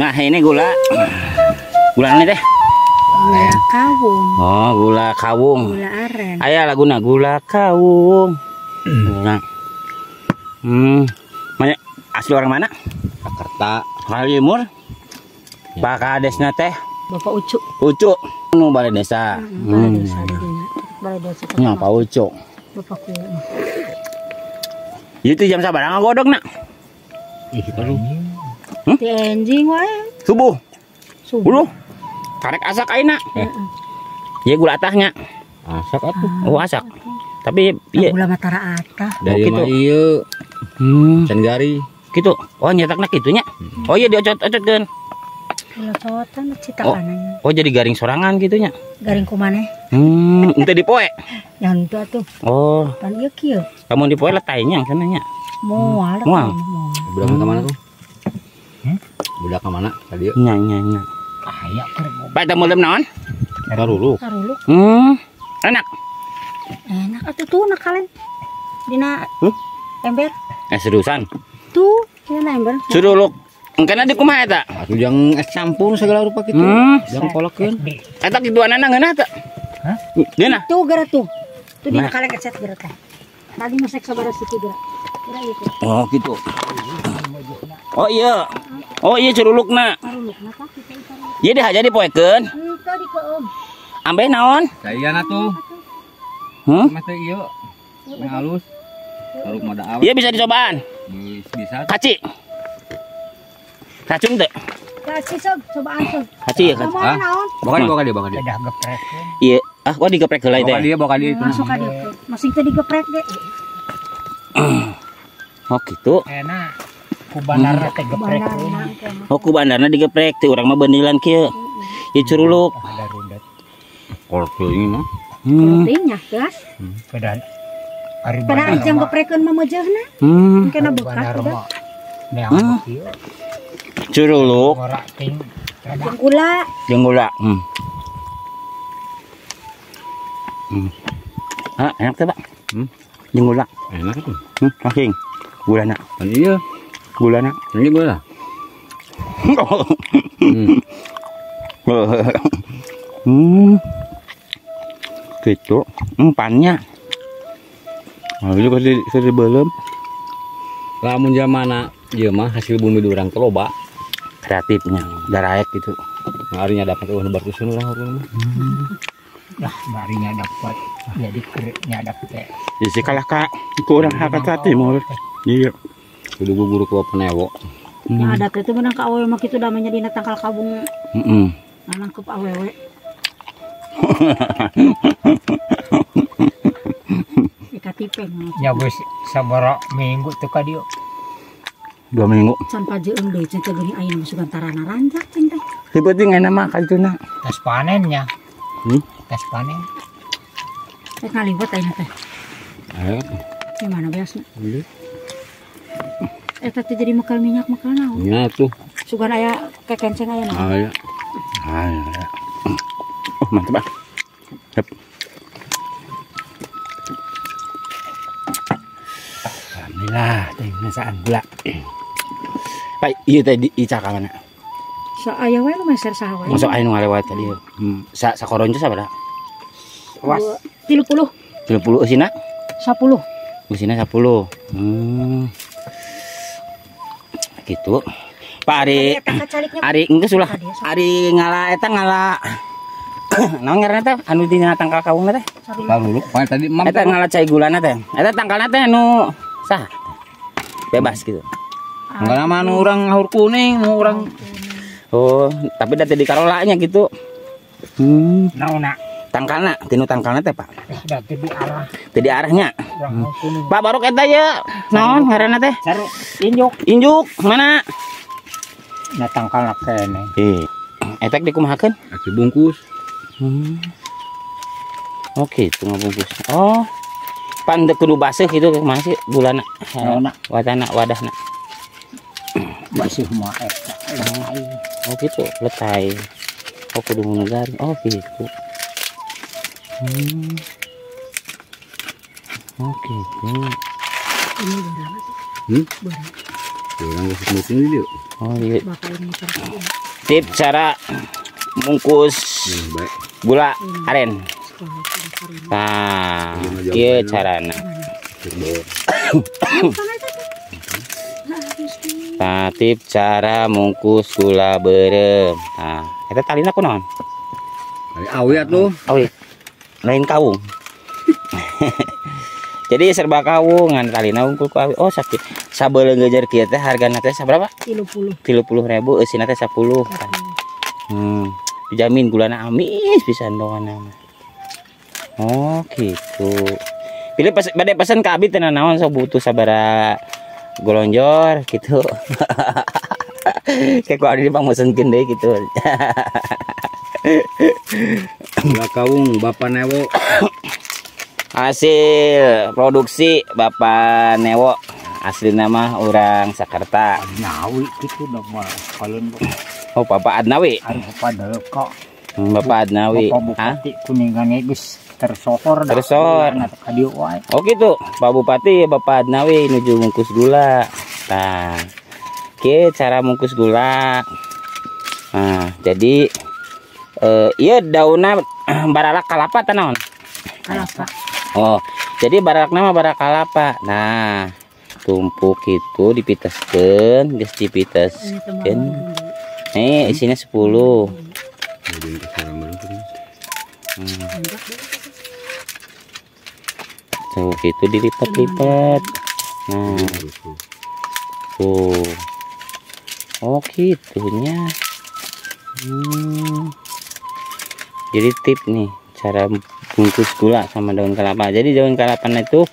Nah, ini gula. Gula ini teh. Gula kawung. Oh, gula kawung. Gula aren. Aya laguna gula kawung. Nah. Mana asli orang mana? Jakarta. Halimur. Pak Kadesna teh. Bapak Ucu. Ucu. Nu balai desa. Balai desa didinya. Balai desa. Nya Pak Ucu. Bapak Kuya. Itu jam sabaraha ngagodog nak? Ih, baru. Ti enjing wae. Subuh. Subuh. Karek asak aina. Iya gula atahnya. Asak atuh. Oh, asak. Tapi iya Gula Matara atah. Dari gitu. mah ieu. Can gari. Gitu. Oh, nyetakna kitunya. Oh iya diocot-ocotkeun. Gula cotan cita Oh. kananya. Oh, jadi garing sorangan gitunya. Garing kumaneh. Ente dipoe. Yang itu atuh. Oh, Pan ieu kieu. kamu dipoe letainya sananya. Moal. Moal. Budak ke mana tuh? Budak ke mana tadi? Nya. Aya keur Pak teu meulem naon? Karulu. karuluk. Enak. Enak atuh tuh nakalen. Dina ember. Seriusan. Tuh, dina ember. Suruluk. Engkana di kumaha eta? Atuh jang es campur segala rupa kitu. Jang kolekeun. Eta kiduanana ngeunah teh. Hah? Deuna. Tuh gara tuh. Tuh dina Nah. kalen keset gara teh. Tadi masek sabaraha situ gara. Gara gitu. Oh, gitu. Oh iya curulukna. Karulukna tah kita ikaruluk. Ieu dihaja dipoekeun. Henteu di keum. Ambe naon? Sayana tuh. Mah teh ieu. Yang halus. Karuk mah da awet. Ieu bisa dicobaan. Bisa. Kaci. Racun teh. Kasih sok cobaan sok. Kaci ya kan. Kamu naon? Bawa dia. Udah geprek. Iya. Ah, wah digeprek heula teh. Bawa dia itu. Masuk ka dieu. Masing teh digeprek ge. Oh gitu. Enak. Ku bandarna teh geprek. Bandarna teh. Oh ku bandarna digeprek teh urang mah beundilan kieu. Ieu curuluk. Ada rundet. Kolot ini mah. Pentingnya gas. Kedan. Ari Pada ancam geprekeun mah meujeuhna. Kena bekas udah. Neang kieu. Curuluk Ngorak ting. Jeung gula. jeung gula. Ah, enak teh, Pak. Jeung gula. Enak tuh. Langsing. Gulana. Kan iya. Gulana. Ini gula. Gitu. Pannya. Oh, itu kasih belum. Lamun zamana ieu mah hasil bumi urang teh loba. Kreatifnya, daraek gitu. Ngarinya dapat lebar tusun urang urang mah. Lah barinya dapat. Jadi keriknya dapat. Isi kalah kak, itu orang hakat hati mau. Iya. Kudu guguru ku penewo. Yang ada teh menang ka awewe mah kitu damanya dina tangkal kabung. Nangkep awewe. Ikatipeng. Ya wis sabaraha minggu teh ka dieu. 2 minggu. Can pajeung deui cenah teh geuning aya masukan tarana ranjak cenah teh. Si penting enak mah kantuna. Tes panennya. Tes panen. Teh ngaliwat aya teh. Ayo. Gimana biasa? Eta teh jadi mekal minyak mekal naon? Nya tuh. Sugan aya kekenceng aya naon? Aya. Oh, mantap, Pak. Yep. Alhamdulillah, teh ngasaan gula. Pak, ieu teh ica ka mana? Sa aya wae nu meser saha wae. Masuk aya nu ngalewat tadi. Sakoron teh sabaraha? Was. 30. 30 eusina? 10. Eusina 10. Gitu. Pak Ari enggeus ulah. Ari ngala eta ngala. Naon ngaranna teh anu dina tangkal kawung teh? Karulu. Pan tadi mam. Eta ngala cai gulana teh. Eta tangkalna teh anu saha? Bebas gitu. Enggak nama anu urang ngahur kuning, nu urang. Oh, tapi da teh di karolanya gitu. Naonna. Tangkalna, tinu tangkalna teh, Pak. Da teh di arah Teh di arahnya. urang kuning. Pak barok eta ye. Naon ngaranna teh? Saru injuk. Injuk mana? Na tangkalna kene. Eta dikumahakeun? Aki bungkus. Oke, itu ngabungkus. Oh. Pan teu kudu baseuh kitu masih gulana. Naonna. Wadahna. Masih mah eta. Oh gitu, letai. Oh kudu ngagar. Oh gitu. Oh gitu. Ini berapa sih? Berapa? Oh iya. Bakal ini terus. Tip cara bungkus gula aren. Nah, iya carana. Nah, tip cara bungkus gula berem. Nah, kita talina kunaon? Awet lu. Awet. Lain kaung. Jadi serba kawung ngan talina unggul ku awet. Oh sakit. Sabeuleuh ngejar kieu teh hargana teh saberapa? 30. 30.000, eusina teh 10. Dijamin gulana amis pisan doana mah. Oh gitu. Pilih bade pesen ka abi teh naon sok butuh sabara golonjor gitu. Kayak gua di Bang mesenkeun deui gitu. Gula kawung Bapak Newo. Hasil produksi Bapak Newo. Asli nama orang Sakarta. Adnawi gitu dah mah kalian Oh Bapak Adnawi. harus pada kok. Bapak Adnawi. Bapak Bupati Kuningan geus tersohor dah. Tersohor. Kadieu wae. Oh gitu. Pak Bupati Bapak Adnawi nuju mungkus gula. Nah, oke cara mungkus gula. Nah, jadi iya daunnya baralak kalapa tanaon. Kalapa. Oh, jadi barak nama barak kalapa. Nah, tumpuk itu dipiteskeun, geus dipiteskeun. Isinya 10. Tuh gitu dilipat-lipat. Nah, tuh. Oh gitunya. Jadi tip nih cara bungkus gula sama daun kelapa. Jadi daun kelapa itu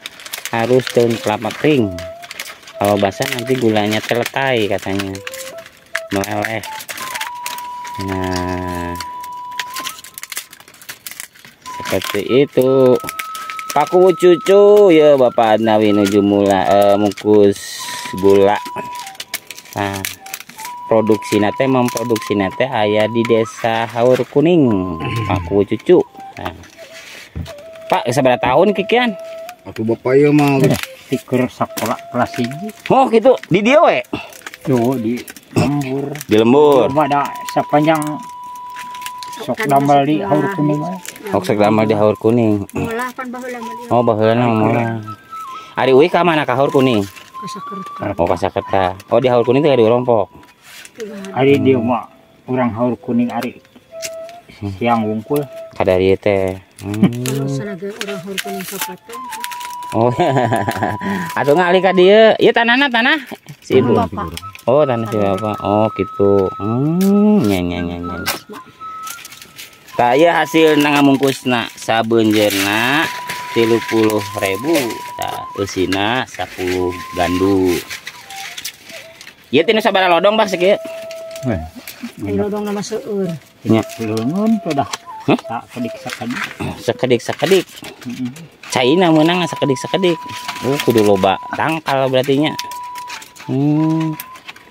harus daun kelapa kering. Kalau basah nanti gulanya terletai katanya, meleleh. Nah, seperti itu. Paku cucu ya Bapak Adnawi nuju mungkus gula. Nah, produksi nate memproduksi nate aya di Desa Haur Kuning. Paku cucu. Nah, Pak, seberapa tahun kikian? Aku bapak ya mah Tikur sekolah kelas 1. Oh gitu, di dia we. Tuh di lembur. Di lembur. Ada sepanjang sok damel di Haur Kuning. Sok damel di Haur Kuning. Mulah pan baheula mah dia. Oh, baheula mola. Ari uwi ka mana ka Haur Kuning? Ka Sakarta. Oh, ka Sakarta. Oh, di Haur Kuning teh di Rompok. Ari dia mah urang Haur Kuning ari siang wungkul. Kadari teh. Kalau sanaga orang Haur Kuning kapatong. Oh. Atuh ngali ka dieu. Ieu tanahna tanah si Ibu. Oh, tanah si Bapak. Oh, gitu. Nya. Tah ieu hasil ngamungkusna sabeunjeurna 30.000. Tah eusina 10 gandu. Ieu teh nu sabaraha lodong Bang sakieu? Lodong nama seueur. Nya. Leungeun teh dah. Tak sekedik. Sekedik. Caina menang sekedik. Kudu loba tangkal berarti nya.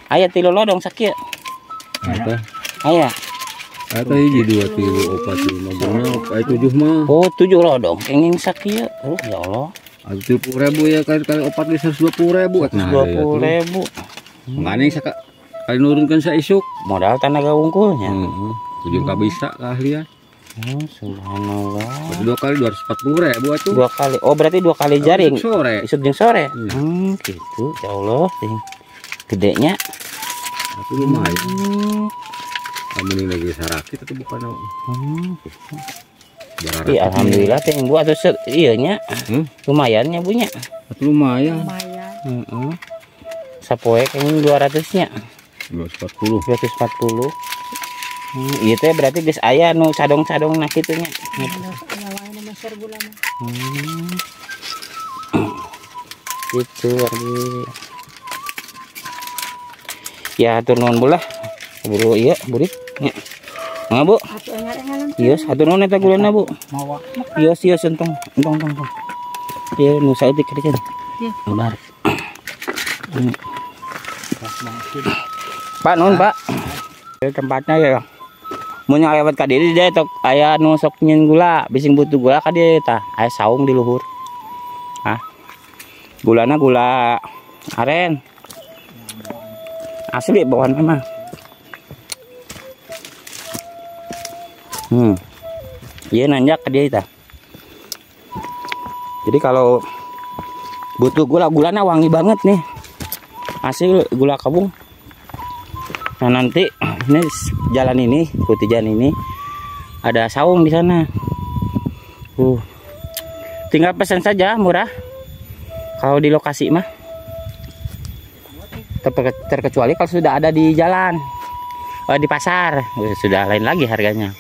Aya 3 lodong sakieu. apa? Aya. Ada hiji 2 3 4 5 6 7 mah. Oh, 7 lodong kenging sakieu. Ya Allah. 70.000 ya kali opat bisa 20.000 atuh. 20.000. Mangane kali nurunkeun sa isuk. Modal tenaga wungkulnya. Tujuh ka bisa keahlian. Oh, subhanallah. Berarti 2 kali 240.000 atuh. 2 kali. Oh, berarti 2 kali jaring. Sore. Isuk jeung sore. Gitu. Ya Allah, gedenya. Tapi lumayan. Kamu ini lagi sarakit atau bukan? Iya, alhamdulillah teh Bu atuh ieu nya. Lumayan nya Bu nya. Lumayan. Sapoe kenging 200 nya. 240. 240. Iya teh berarti geus aya nu cadong-cadong nah kitu nya. Gitu ya atur nuhun Bu lah. Buru iya burik nya. Mangga Bu. Iya hatur nuhun eta gulana Bu. Iya sia entong. Iya nu saeutik kadikeun. Iya. Benar. Pak nuhun Pak. Tempatnya ya. Mun lewat ka dieu deh tok aya nu sok nyeun gula, bising butuh gula ka dieu tah. Aya saung di luhur. Hah. Gulana gula aren. Asli bawaan mama. Iya nanjak ke dia itu. Jadi kalau butuh gulanya wangi banget nih. Hasil gula kabung. Nah nanti ini jalan ini, ikuti jalan ini ada saung di sana. Tinggal pesan saja, murah. Kalau di lokasi mah. Terkecuali kalau sudah ada di jalan, di pasar, sudah lain lagi harganya.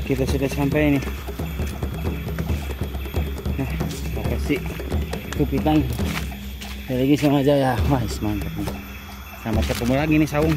Kita sudah sampai nih. Nah, kasih kupitan lagi sengaja ya. Wah, mantap nih. Sampai ketemu lagi nih saung.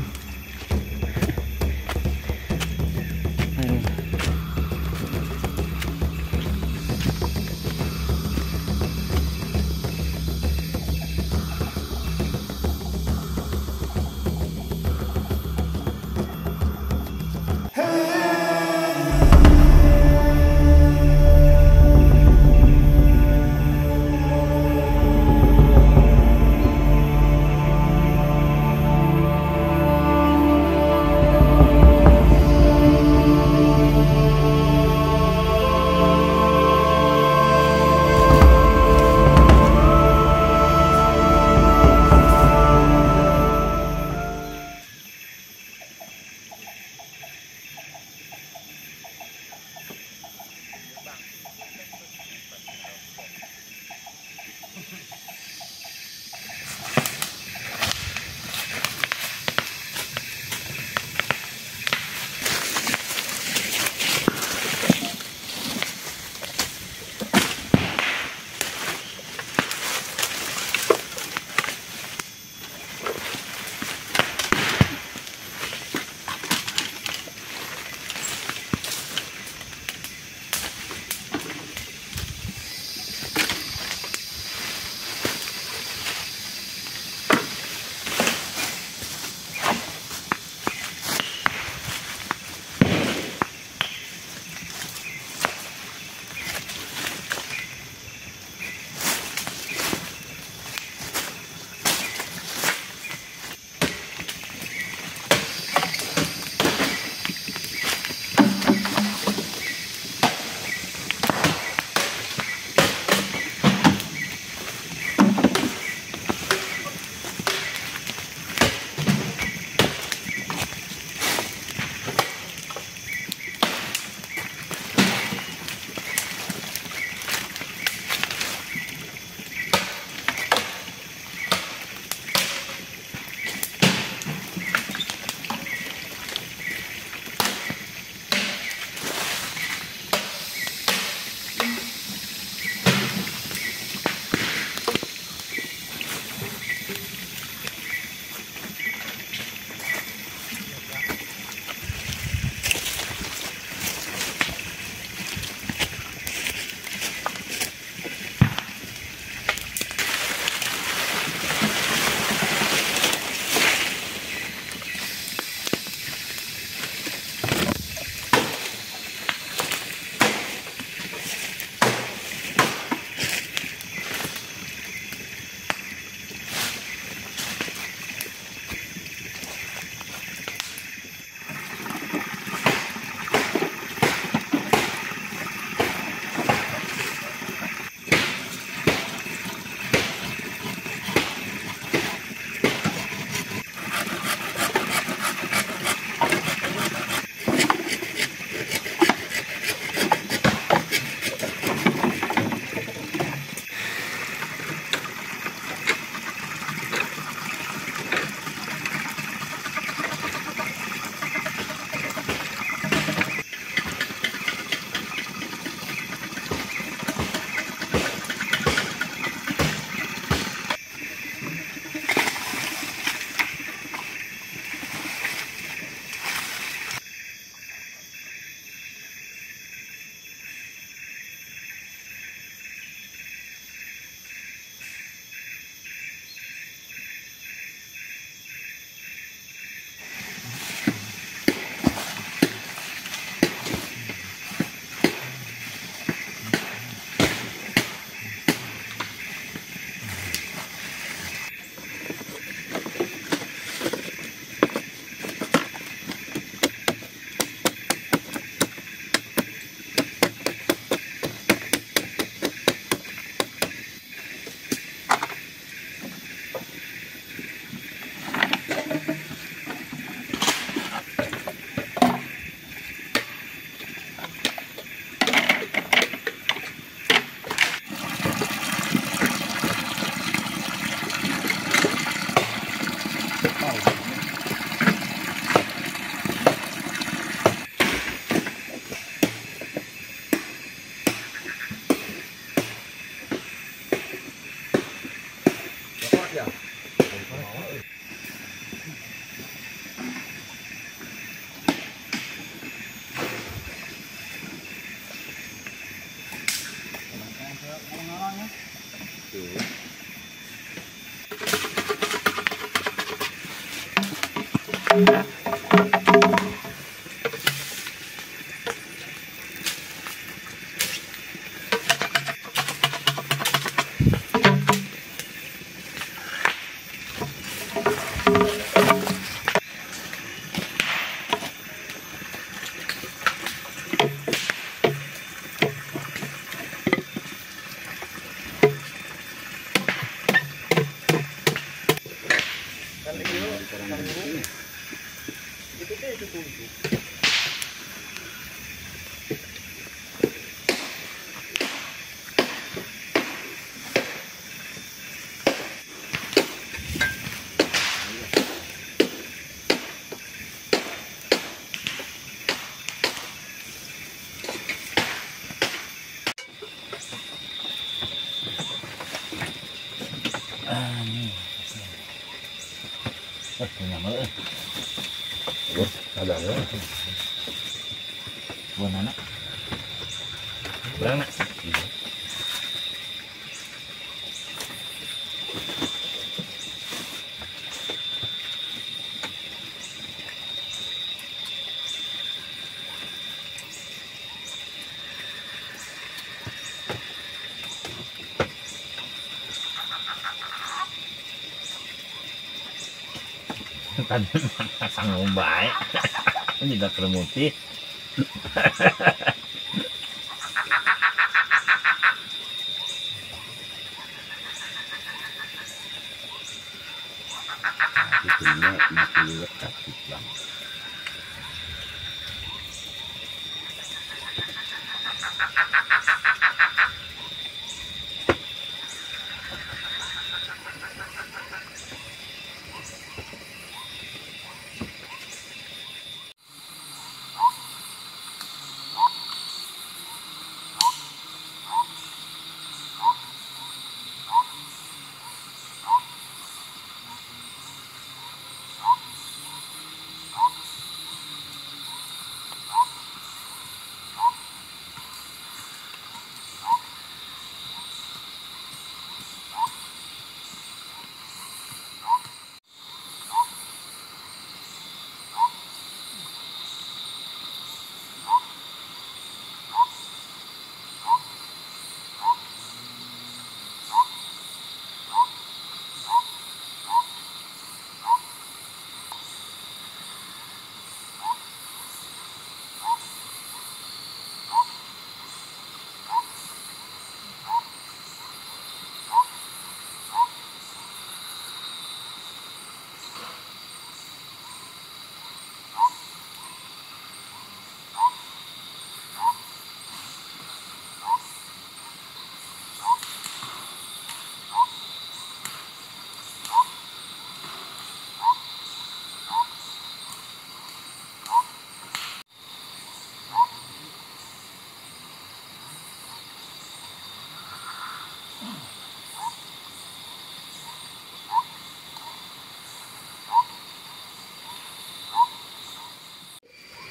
Ada ya. Buat anak. Berang nak. Tadi sanggung baik. Ini tidak keremutih.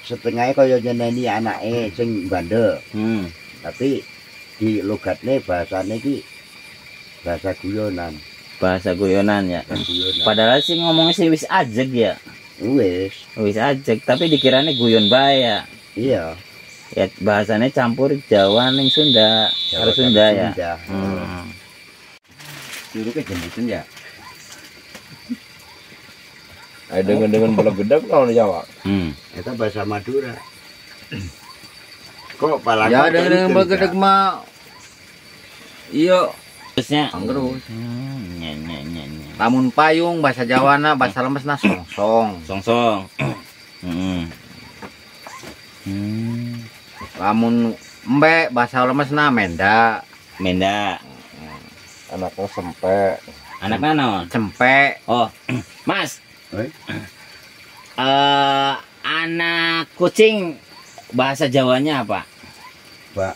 Setengahnya kaya nyeneni anake sing bandel. Tapi di logatnya bahasanya ki bahasa guyonan. Bahasa guyonan ya. Guyonan. Padahal sih ngomongnya sih wis ajeg ya. Wis ajeg, tapi dikiranya guyon bae ya. Iya. Ya bahasanya campur Jawa ning Sunda. Harus Sunda ya. Dulu ke jembutan ya. Ada dengan bola gedek kalau Jawa. Itu bahasa Madura. Kok palang? Ya dengan bola gedek mah. Iya. Terusnya Anggerus. Nya. Lamun payung bahasa Jawana, bahasa lemesna songsong. Songsong. Lamun embe bahasa lemesna menda. Menda. Anaknya sempe. Anaknya naon? Cempe. Oh, Mas. Anak kucing bahasa Jawanya apa?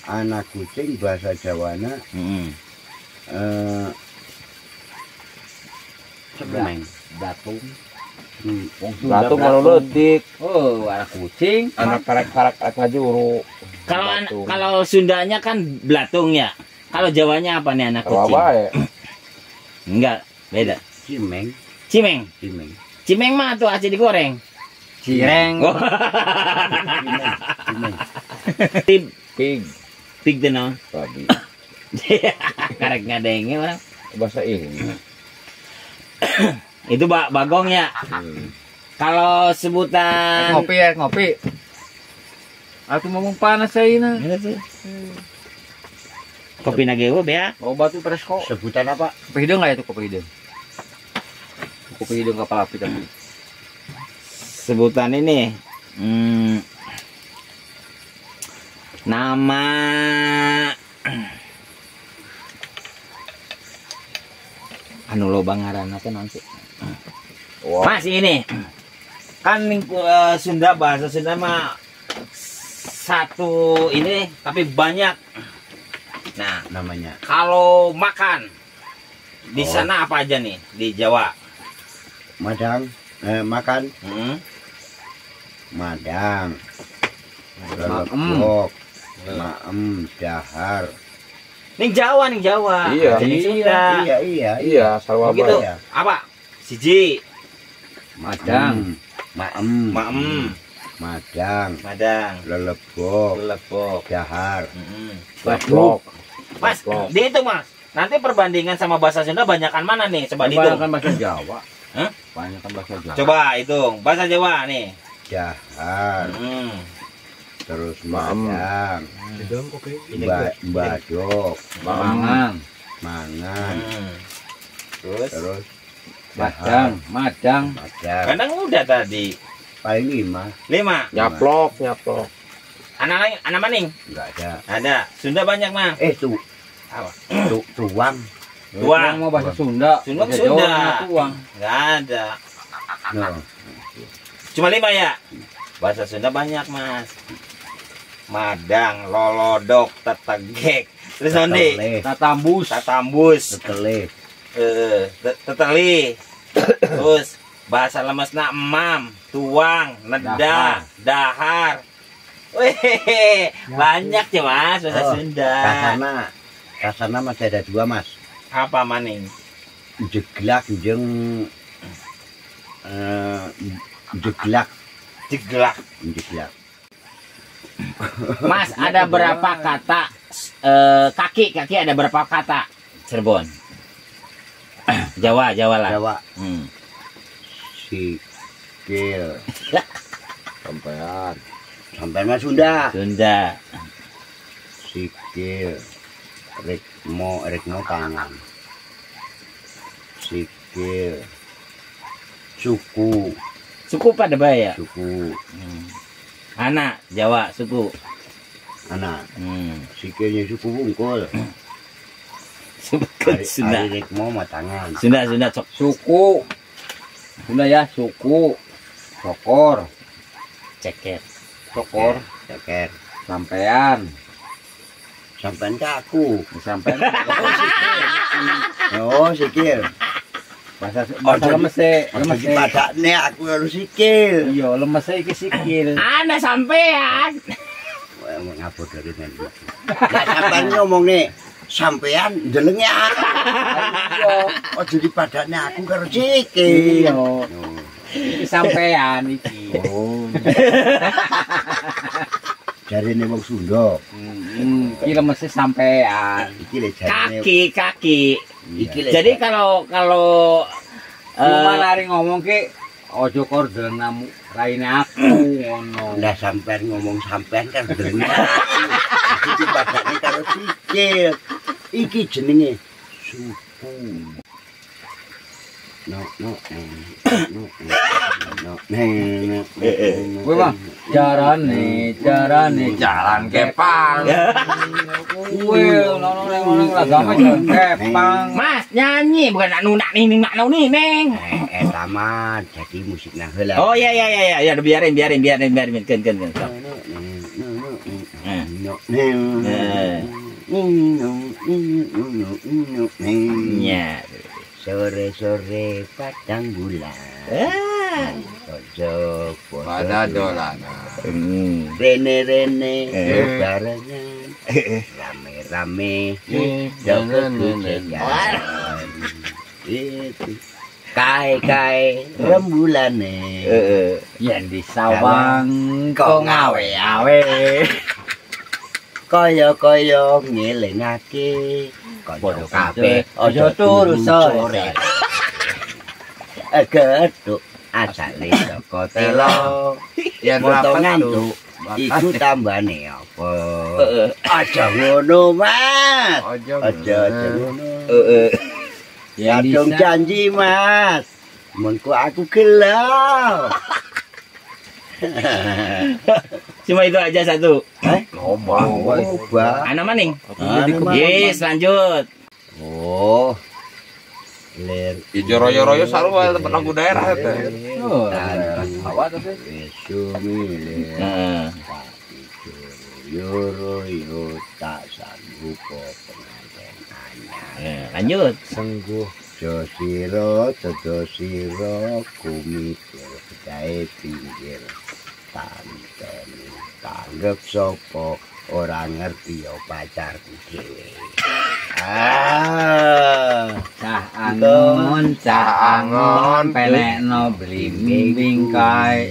Anak kucing bahasa Jawana. Datung. Datung kalau ledik. Oh, anak kucing. Anak karak-karak ngajuru. Kalau Sundanya kan belatung ya. Kalau Jawanya apa nih anak kucing? Enggak, beda. Cimeng. Cimeng mah tuh aci digoreng. Cireng. Oh. Cimeng. Pig tuh no. Babi. Karek ngadengnya orang. Bahasa ini. Itu bagong ya. Kalau sebutan Ngopi. Aku ngomong panas saya ini. Kopi nagewo bea. Oh batu presko. Sebutan apa? Kopi hidung nggak itu kopi hidung? Kopi hidung kapal api tapi. Sebutan ini nama anu lobang ngaranna teh naon sih? Wow. Mas ini kan Sunda, bahasa Sunda mah satu ini tapi banyak. Nah, Namanya kalau makan di sana apa aja nih di Jawa? Madang. makan madang, lelebok, maem, dahar. Ning Jawa, ning Jawa. Iya. Jadi Sunda. Iya. sarwa Begitu. ya. Apa? Siji, Madang, maem, madang, lelebok, lelebok. dahar. batlok. Mas, dihitung Mas. Nanti perbandingan sama bahasa Sunda banyakan mana nih? Coba dihitung. Banyak bahasa Jawa. Hah? Banyak bahasa Jawa. Coba hitung. Bahasa Jawa nih. Dahar, terus Maem. madang, badok, Mangan, mangan, Terus terus madang, madang. madang. kadang udah tadi. Paling 5 5. Nyaplok. Anak lain, anak maning. enggak ada. Ada. Sunda banyak Mas. Tuh Apa? tuang. Tuang. Mau bahasa Sunda. Sunda Bahasa Sunda. Jawa, tuang. Enggak ada. No. Cuma 5 ya? Bahasa Sunda banyak Mas. Madang, lolodok, tetegek. Terus nanti Tatambus. tatambus, Setelih, teteli. Terus bahasa lemesna emam, tuang, nedah, dahar. Wih, banyak ya Mas bahasa Sunda. kasana masih ada 2 Mas. Apa maning? Jeglak jeung jeglak. Jeglak. Mas, ada berapa kata kaki ada berapa kata? Cirebon. Jawa lah. Jawa. Hmm. Sikil. Sampean. Sampai Mas Sunda. Sunda. Sikil. Rekmo tangan. Sikil. Suku. Suku pada baya. Suku Anak Jawa suku. anak. Hmm. Sikilnya suku bungkul. Sunda. Ari rekmo mah tangan. Sunda cok. Suku. Sunda ya, suku. Sokor. Ceket. Sokor. Ceker. Sampean. Sampai ke aku. Sampean. Oh, sikil. Bahasa lemese. Masih padane aku harus sikil. Iya, lemese iki sikil. Ana sampean. Wah, mau ngapur dari nanti. Lah sampean ngomong nih, sampean ndelenge aku. Iya, ojo dipadane aku karo sikil. Iya. Iki sampean iki. Oh. Jarine wong Sunda. Iki lemese sampean. Iki le jarine. Kaki. Iki le. Jadi kalau Cuma lari ngomong ki ojo kor dengamu raine aku ngono. Lah sampean ngomong sampean kan ndelenge aku. Aku dipadane karo sikil. Iki jenenge suku. No. Kowe mah jarane jalan kepang. Kowe ngono agama jalan kepang. Mas nyanyi bukan nak nunak nih neng. Sama jadi musik nah heula. Oh iya ya biarin ken. Ya. Sore-sore padang bulan. Ojo Pada dolanan. Rene barengan. Rame-rame. Itu kai rembulane. Yen di sawang kok ngawe-awe. Kaya ngelingake padha kabeh aja turu sore. Gedhuk asale saka telo. Yen ora ngantuk iku tambane apa? Aja ngono, Mas. Aja ngono. Kadung janji, Mas. Mengko aku gelo. Cuma itu aja satu. Coba. Anak maning. Yes, lanjut. Oh. Ler. Ijo royo-royo sarua tempat lagu daerah teh. Awak tapi. Sumile. Yoro tak sanggup pengantin anyar. Lanjut. Sungguh Dodo siro kumikir pecahe pinggir tanteni tanggep sapa ora ngerti ya pacarku dhewe. Cah angon pelekno blimbing kae.